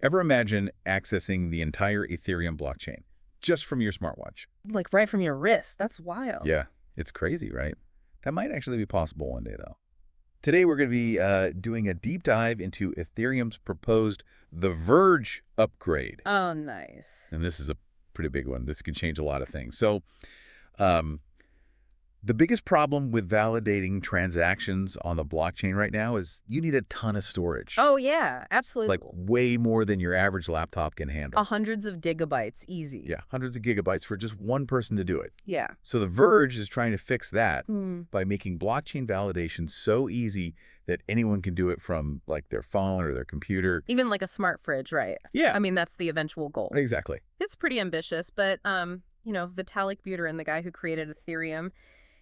Ever imagine accessing the entire Ethereum blockchain just from your smartwatch? Like right from your wrist. That's wild. Yeah, it's crazy, right? That might actually be possible one day, though. Today, we're going to be doing a deep dive into Ethereum's proposed The Verge upgrade. Oh, nice. And this is a pretty big one. This could change a lot of things. So, um, the biggest problem with validating transactions on the blockchain right now is you need a ton of storage. Oh, yeah, absolutely. Like way more than your average laptop can handle. Hundreds of gigabytes, easy. Yeah, hundreds of gigabytes for just one person to do it. Yeah. So The Verge is trying to fix that Mm. by making blockchain validation so easy that anyone can do it from like their phone or their computer. Even like a smart fridge, right? Yeah. I mean, that's the eventual goal. Exactly. It's pretty ambitious, but, Vitalik Buterin, the guy who created Ethereum,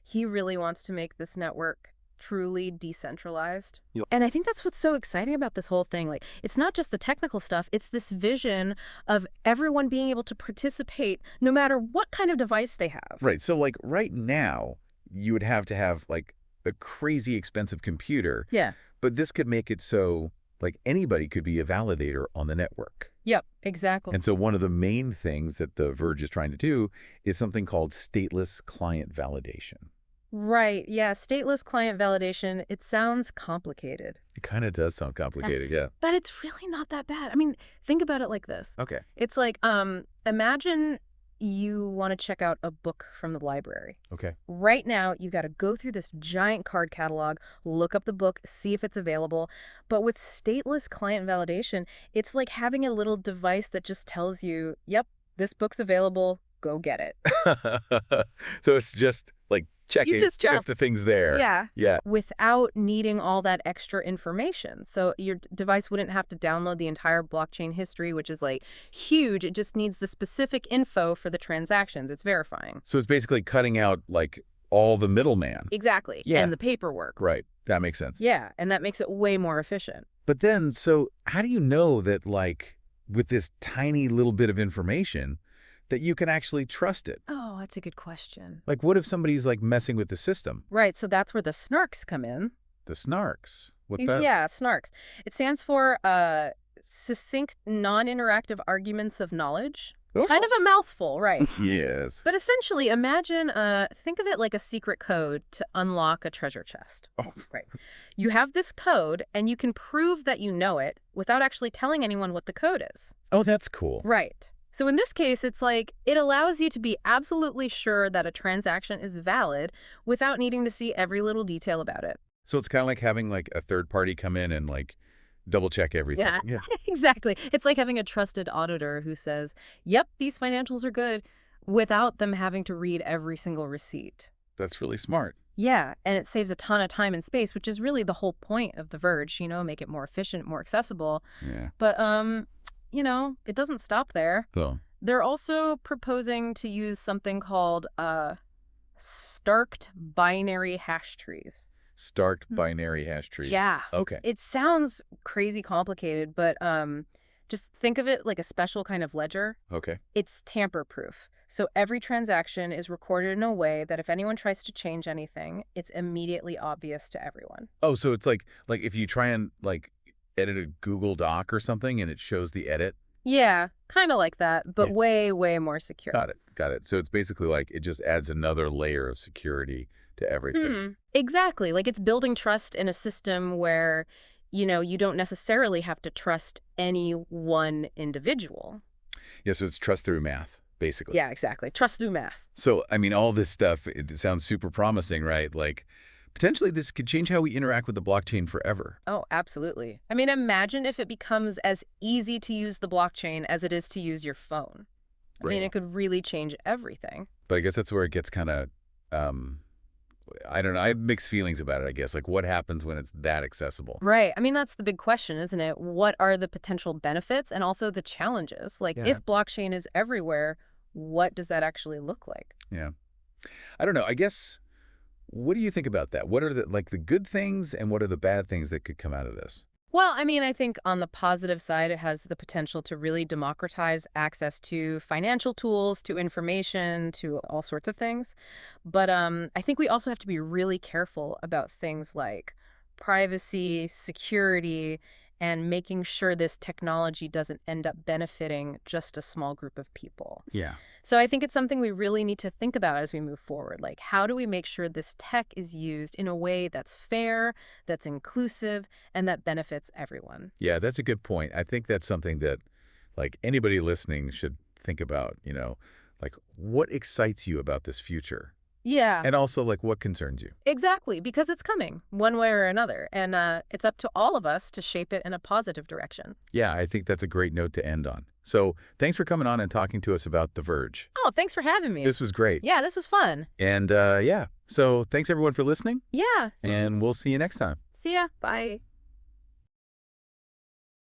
he really wants to make this network truly decentralized. Yep. And I think that's what's so exciting about this whole thing. Like, it's not just the technical stuff, it's this vision of everyone being able to participate no matter what kind of device they have. Right. So like right now, you would have to have like a crazy expensive computer. Yeah. But this could make it so like anybody could be a validator on the network. Yep, exactly. And so one of the main things that The Verge is trying to do is something called stateless client validation. Right. Yeah. Stateless client validation. It sounds complicated. It kind of does sound complicated, yeah. But it's really not that bad. I mean, think about it like this. Okay. It's like, imagine you want to check out a book from the library. Okay. Right now, you got to go through this giant card catalog, look up the book, see if it's available. But with stateless client validation, it's like having a little device that just tells you, yep, this book's available, go get it. So it's just like checking just if the thing's there. Yeah. Yeah. Without needing all that extra information. So your device wouldn't have to download the entire blockchain history, which is like huge. It just needs the specific info for the transactions. It's verifying. So it's basically cutting out like all the middleman. Exactly. Yeah. And the paperwork. Right. That makes sense. Yeah. And that makes it way more efficient. But then, so how do you know that like with this tiny little bit of information that you can actually trust it? Oh, that's a good question. Like what if somebody's like messing with the system? Right. So that's where the SNARKs come in. The SNARKs. What's that? Yeah, SNARKs. It stands for succinct, non-interactive arguments of knowledge. Oh. Kind of a mouthful, right? Yes. But essentially, imagine, think of it like a secret code to unlock a treasure chest. Oh. Right. You have this code, and you can prove that you know it without actually telling anyone what the code is. Oh, that's cool. Right. So in this case, it's like it allows you to be absolutely sure that a transaction is valid without needing to see every little detail about it. So it's kind of like having like a third party come in and like double check everything. Yeah. Exactly. It's like having a trusted auditor who says, yep, these financials are good, without them having to read every single receipt. That's really smart. Yeah, and it saves a ton of time and space, which is really the whole point of The Verge, make it more efficient, more accessible. Yeah. But, it doesn't stop there. So They're also proposing to use something called STARKed binary hash trees. STARKed binary hash tree. Yeah. Okay. It sounds crazy complicated, but just think of it like a special kind of ledger. Okay. It's tamper-proof. So every transaction is recorded in a way that if anyone tries to change anything, it's immediately obvious to everyone. Oh, so it's like if you try and like edit a Google Doc or something and it shows the edit. Yeah, kind of like that, but Yeah. way, way more secure. Got it. Got it. So it's basically like it just adds another layer of security to everything. Exactly. Like it's building trust in a system where, you don't necessarily have to trust any one individual. Yeah, so it's trust through math, basically. Yeah, exactly. Trust through math. So, I mean, all this stuff, it sounds super promising, right? Like, potentially this could change how we interact with the blockchain forever. Oh, absolutely. I mean, imagine if it becomes as easy to use the blockchain as it is to use your phone. I mean, it could really change everything. But I guess that's where it gets kind of, I don't know. I have mixed feelings about it, I guess. Like, what happens when it's that accessible? Right. I mean, that's the big question, isn't it? What are the potential benefits and also the challenges? Like, if blockchain is everywhere, what does that actually look like? Yeah. I don't know. I guess, what do you think about that? What are the good things and what are the bad things that could come out of this? Well, I mean, I think on the positive side, it has the potential to really democratize access to financial tools, to information, to all sorts of things. But I think we also have to be really careful about things like privacy, security, and making sure this technology doesn't end up benefiting just a small group of people. Yeah. So I think it's something we really need to think about as we move forward. Like, how do we make sure this tech is used in a way that's fair, that's inclusive, and that benefits everyone? Yeah, that's a good point. I think that's something that, like, anybody listening should think about, like, what excites you about this future? Yeah. And also, like, what concerns you? Exactly, because it's coming one way or another, and it's up to all of us to shape it in a positive direction. Yeah, I think that's a great note to end on. So thanks for coming on and talking to us about The Verge. Oh, thanks for having me. This was great. Yeah, this was fun. And yeah, so thanks everyone for listening, Yeah. and we'll see you next time. See ya. Bye.